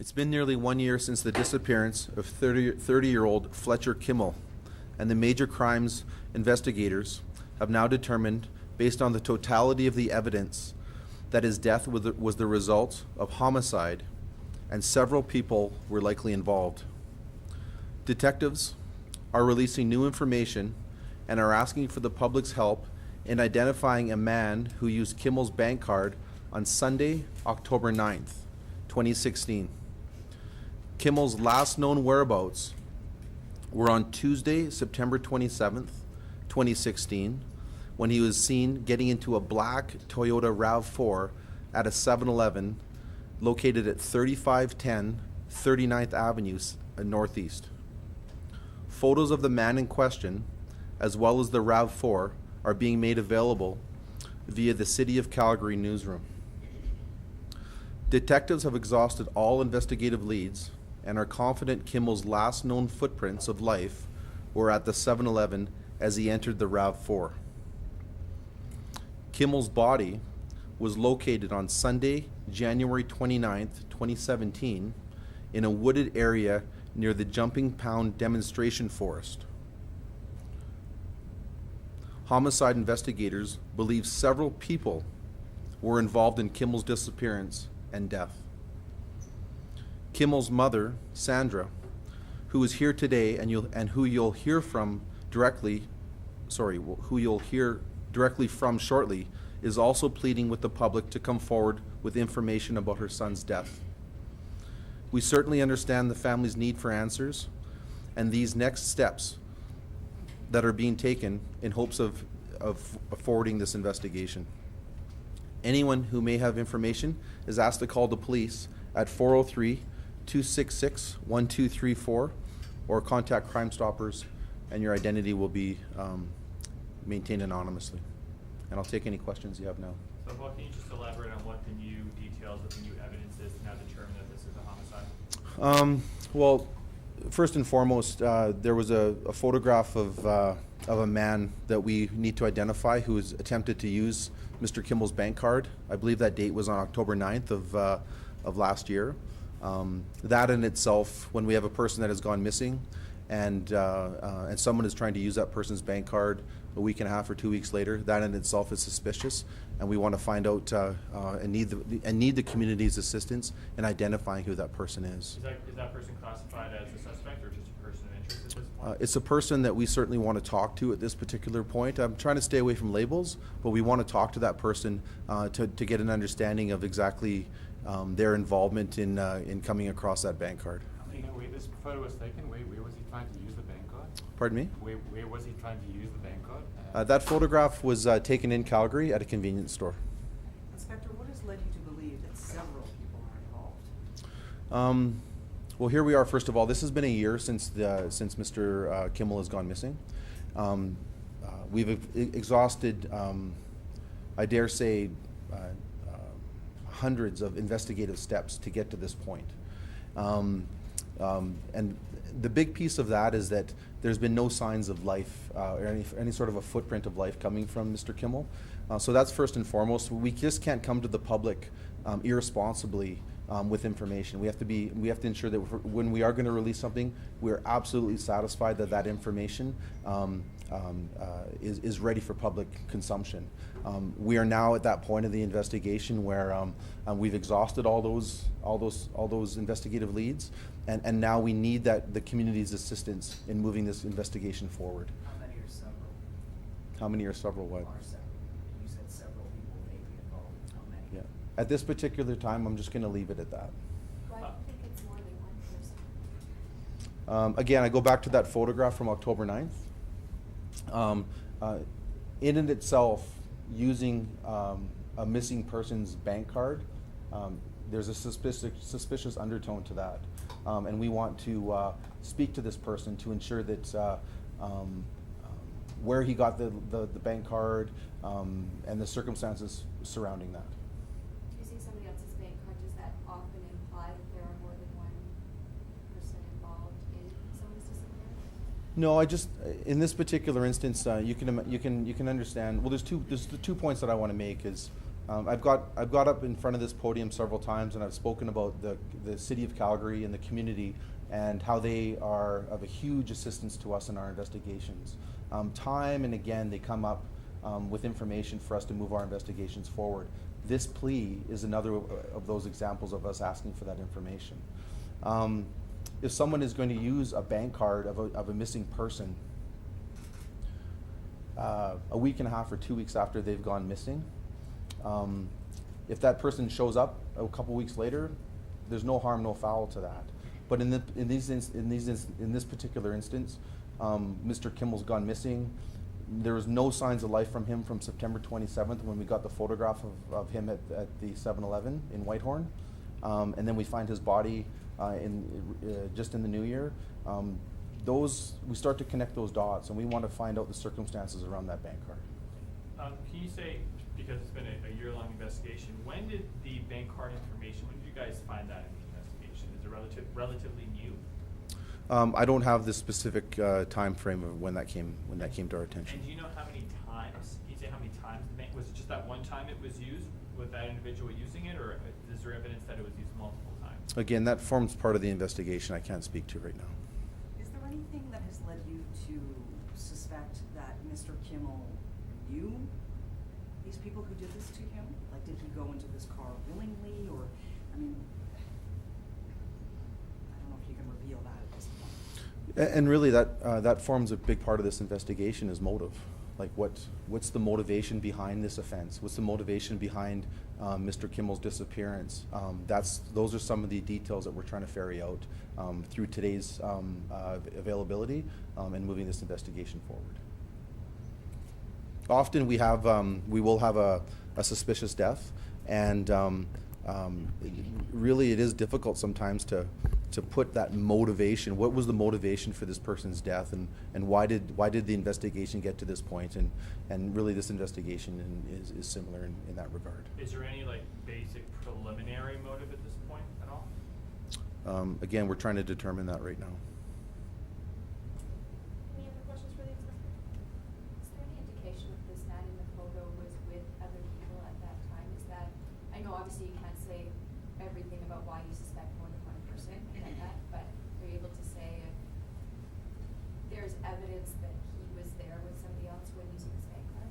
It's been nearly 1 year since the disappearance of 30-year-old Fletcher KIMMEL, and the major crimes investigators have now determined, based on the totality of the evidence, that his death was the result of homicide, and several people were likely involved. Detectives are releasing new information and are asking for the public's help in identifying a man who used KIMMEL's bank card on Sunday, October 9th, 2016. KIMMEL's last known whereabouts were on Tuesday, September 27th, 2016, when he was seen getting into a black Toyota Rav4 at a 7-Eleven located at 3510 39th Avenue Northeast. Photos of the man in question, as well as the Rav4, are being made available via the City of Calgary Newsroom. Detectives have exhausted all investigative leads and are confident KIMMEL's last known footprints of life were at the 7-Eleven as he entered the Rav4. KIMMEL's body was located on Sunday, January 29th, 2017, in a wooded area near the Jumping Pound demonstration forest. Homicide investigators believe several people were involved in KIMMEL's disappearance and death. KIMMEL's mother, Sandra, who is here today who you'll hear directly from shortly, is also pleading with the public to come forward with information about her son's death. We certainly understand the family's need for answers and these next steps that are being taken in hopes of forwarding this investigation. Anyone who may have information is asked to call the police at 403-266-1234 or contact Crime Stoppers, and your identity will be maintained anonymously. And I'll take any questions you have now. So, Paul, can you just elaborate on what the new details of the new evidence is to now determine that this is a homicide? Well, first and foremost, there was a photograph of a man that we need to identify who has attempted to use Mr. KIMMEL's bank card. I believe that date was on October 9th of last year. That in itself, when we have a person that has gone missing and someone is trying to use that person's bank card a week and a half or 2 weeks later, that in itself is suspicious, and we want to find out and need the community's assistance in identifying who that person is. Is that person classified as a suspect or just a person of interest at this point? It's a person that we certainly want to talk to at this particular point. I'm trying to stay away from labels, but we want to talk to that person to get an understanding of exactly their involvement in coming across that bank card. Where this photo was taken, where was he trying to use the bank card? Pardon me? Where was he trying to use the bank card? That photograph was taken in Calgary at a convenience store. Inspector, what has led you to believe that several people are involved? Well, here we are. First of all, this has been a year since Mr. KIMMEL has gone missing. We've exhausted, I dare say, hundreds of investigative steps to get to this point. And the big piece of that is that there's been no signs of life or any sort of a footprint of life coming from Mr. KIMMEL. So that's first and foremost. We just can't come to the public irresponsibly with information. We have to ensure that when we are going to release something, we're absolutely satisfied that that information is ready for public consumption. We are now at that point of the investigation where we've exhausted all those investigative leads, and now we need the community's assistance in moving this investigation forward. How many are several? How many are several? What? Are several. You said several people may be involved. How many? Yeah. At this particular time, I'm just going to leave it at that. Why do you think it's more than one person? Again, I go back to that photograph from October 9th. In and itself, using a missing person's bank card, there's a suspicious undertone to that. And we want to speak to this person to ensure that where he got the bank card and the circumstances surrounding that. Using somebody else's bank card, does that often imply that there are more than one person involved in someone's disappearance? No, in this particular instance, you can understand. Well, there's the 2 points that I want to make is I've got up in front of this podium several times, and I've spoken about the City of Calgary and the community and how they are of a huge assistance to us in our investigations. Time and again, they come up with information for us to move our investigations forward. This plea is another of those examples of us asking for that information. If someone is going to use a bank card of a missing person a week and a half or 2 weeks after they've gone missing, if that person shows up a couple weeks later, there's no harm, no foul to that. But in this particular instance, Mr. Kimmel's gone missing. There was no signs of life from him from September 27th when we got the photograph of him at the 7-Eleven in Whitehorn, and then we find his body just in the new year. We start to connect those dots, and we want to find out the circumstances around that bank card. Can you say, because it's been a year-long investigation, when did the bank card information, when did you guys find that in the investigation? Is it relatively new? I don't have the specific time frame of when that came to our attention. And do you know how many times? Can you say how many times the bank, was it just that one time it was used with that individual using it, or is there evidence that it was used multiple times? Again, that forms part of the investigation. I can't speak to right now. Is there anything that has led you to suspect that Mr. Kimmel knew these people who did this to him? Like, did he go into this car willingly, or, I mean, I don't know if you can reveal that at this point. And really, that forms a big part of this investigation is motive. Like, what's the motivation behind this offense? What's the motivation behind Mr. Kimmel's disappearance? Those are some of the details that we're trying to ferry out through today's availability and moving this investigation forward. Often we will have a suspicious death, and really it is difficult sometimes to put that motivation. What was the motivation for this person's death, and why did the investigation get to this point? And really, this investigation is similar in that regard. Is there any like basic preliminary motive at this point at all? Again, we're trying to determine that right now. Any other questions for the inspector? Is there any indication if this man in the photo was with other people at that time? Is that, I know obviously you can't say everything about why you suspect more than one person, I get that, but are you able to say if there's evidence that he was there with somebody else when using this bank card?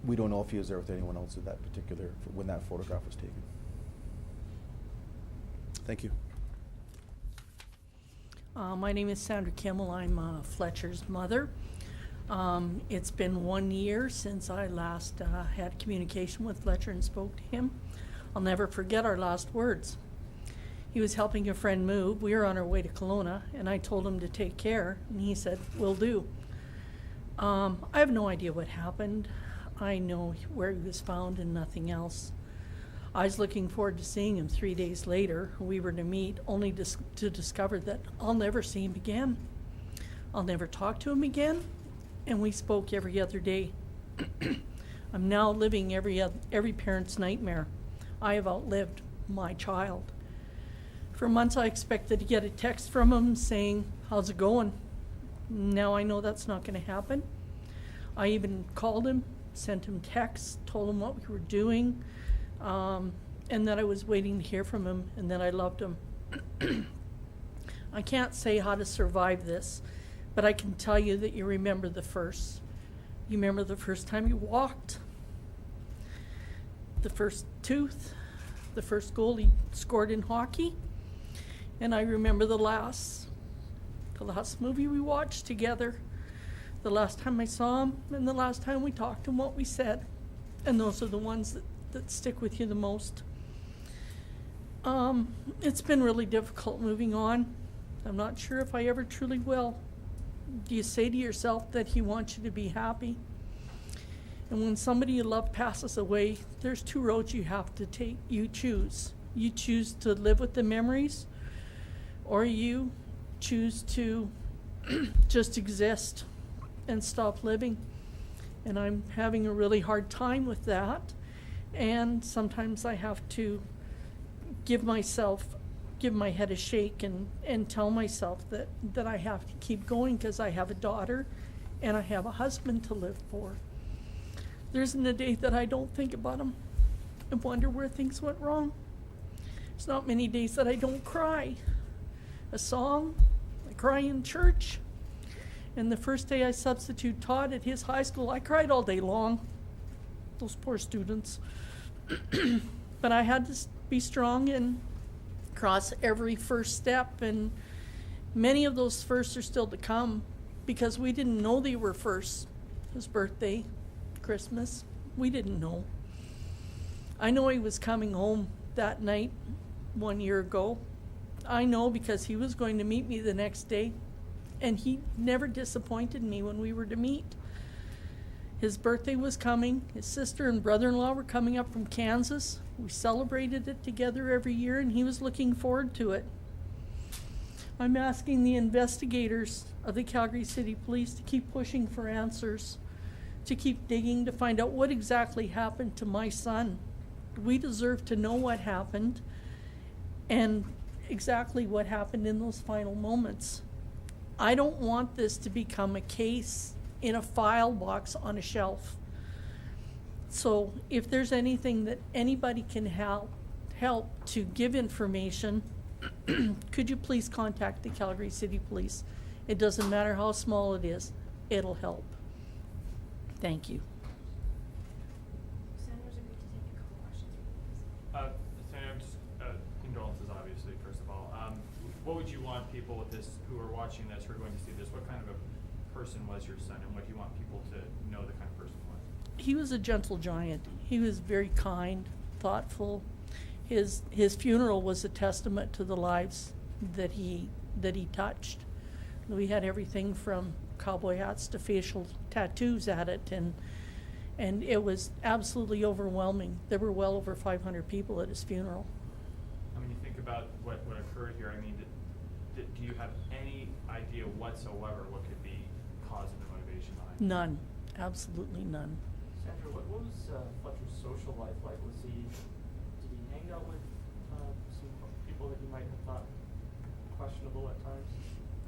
We don't know if he was there with anyone else at that particular, when that photograph was taken. Thank you. My name is Sandra Kimmel. I'm Fletcher's mother. It's been 1 year since I last had communication with Fletcher and spoke to him. I'll never forget our last words. He was helping a friend move. We were on our way to Kelowna, and I told him to take care, and he said, "Will do." I have no idea what happened. I know where he was found and nothing else. I was looking forward to seeing him 3 days later. We were to meet, only to discover that I'll never see him again. I'll never talk to him again, and we spoke every other day. I'm now living every parent's nightmare. I have outlived my child. For months I expected to get a text from him saying, "How's it going?" Now I know that's not going to happen. I even called him, sent him texts, told him what we were doing, and that I was waiting to hear from him, and that I loved him. I can't say how to survive this, but I can tell you that you remember the first. You remember the first time you walked, the first tooth, the first goal he scored in hockey, and I remember the last movie we watched together, the last time I saw him, and the last time we talked and what we said. And those are the ones that stick with you the most. It's been really difficult moving on. I'm not sure if I ever truly will. Do you say to yourself that he wants you to be happy? And when somebody you love passes away, there's two roads you have to take. You choose. You choose to live with the memories, or you choose to just exist and stop living. And I'm having a really hard time with that. And sometimes I have to give my head a shake and tell myself that I have to keep going, because I have a daughter and I have a husband to live for. There isn't a day that I don't think about him and wonder where things went wrong. There's not many days that I don't cry. A song, I cry in church. And the first day I substitute taught at his high school, I cried all day long. Those poor students. But I had to be strong and cross every first step, and many of those firsts are still to come because we didn't know they were firsts. His birthday, Christmas, we didn't know. I know he was coming home that night 1 year ago. I know because he was going to meet me the next day, and he never disappointed me when we were to meet. His birthday was coming. His sister and brother-in-law were coming up from Kansas. We celebrated it together every year, and he was looking forward to it. I'm asking the investigators of the Calgary City Police to keep pushing for answers, to keep digging to find out what exactly happened to my son. We deserve to know what happened and exactly what happened in those final moments. I don't want this to become a case in a file box on a shelf. So if there's anything that anybody can help to give information, could you please contact the Calgary City Police? It doesn't matter how small it is, it'll help. Thank you. Senators agreed to take a couple questions. Senator, just condolences, obviously, first of all. What would you want people with this, who are watching this, who are going to see this, what kind of a person was your son, and what do you want people to know the kind of person he was? He was a gentle giant. He was very kind, thoughtful. His funeral was a testament to the lives that he touched. We had everything from cowboy hats to facial tattoos at it, and it was absolutely overwhelming. There were well over 500 people at his funeral. When you think about what occurred here, I mean, do you have any idea whatsoever what could be causing the motivation behind it? None, absolutely none. Sandra, what was Fletcher's social life like? Did he hang out with some people that you might have thought questionable at times?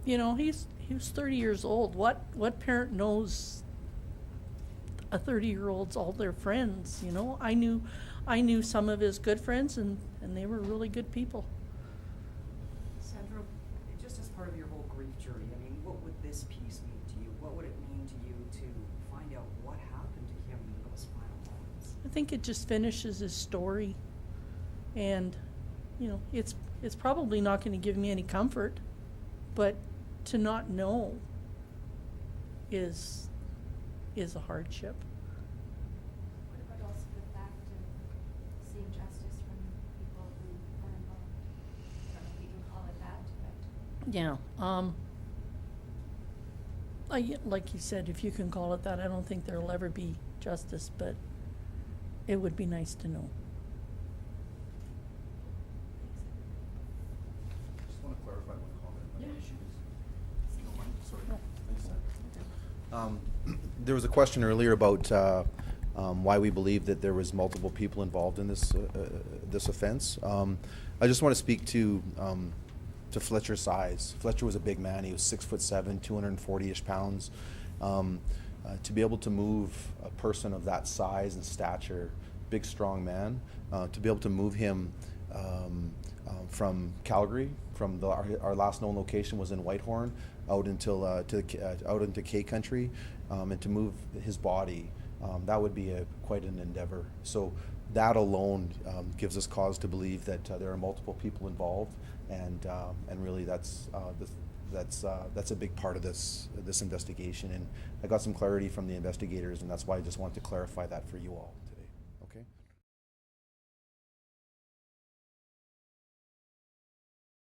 You know, he was 30 years old. What parent knows a 30-year-old's all their friends? You know, I knew some of his good friends, and they were really good people. Sandra, just as part of your whole grief journey, I mean, what would this piece mean to you? What would it mean to you to find out what happened to him in those final moments? I think it just finishes his story, and you know, it's probably not going to give me any comfort, but to not know is a hardship. What about also the fact of seeing justice from people who are involved? I don't know if we can call it that, but. Like you said, if you can call it that, I don't think there'll ever be justice, but it would be nice to know. Just want to clarify one comment. Yeah, sure. If you don't mind. Sorry. Thanks, Sam. There was a question earlier about why we believe that there was multiple people involved in this offense. I just want to speak to Fletcher's size. Fletcher was a big man. He was 6'7", 240-ish pounds. To be able to move a person of that size and stature, big, strong man, to be able to move him from Calgary, from our last known location was in Whitehorn, out into K Country, and to move his body, that would be quite an endeavor. So that alone gives us cause to believe that there are multiple people involved, and really that's a big part of this investigation. And I got some clarity from the investigators, and that's why I just wanted to clarify that for you all.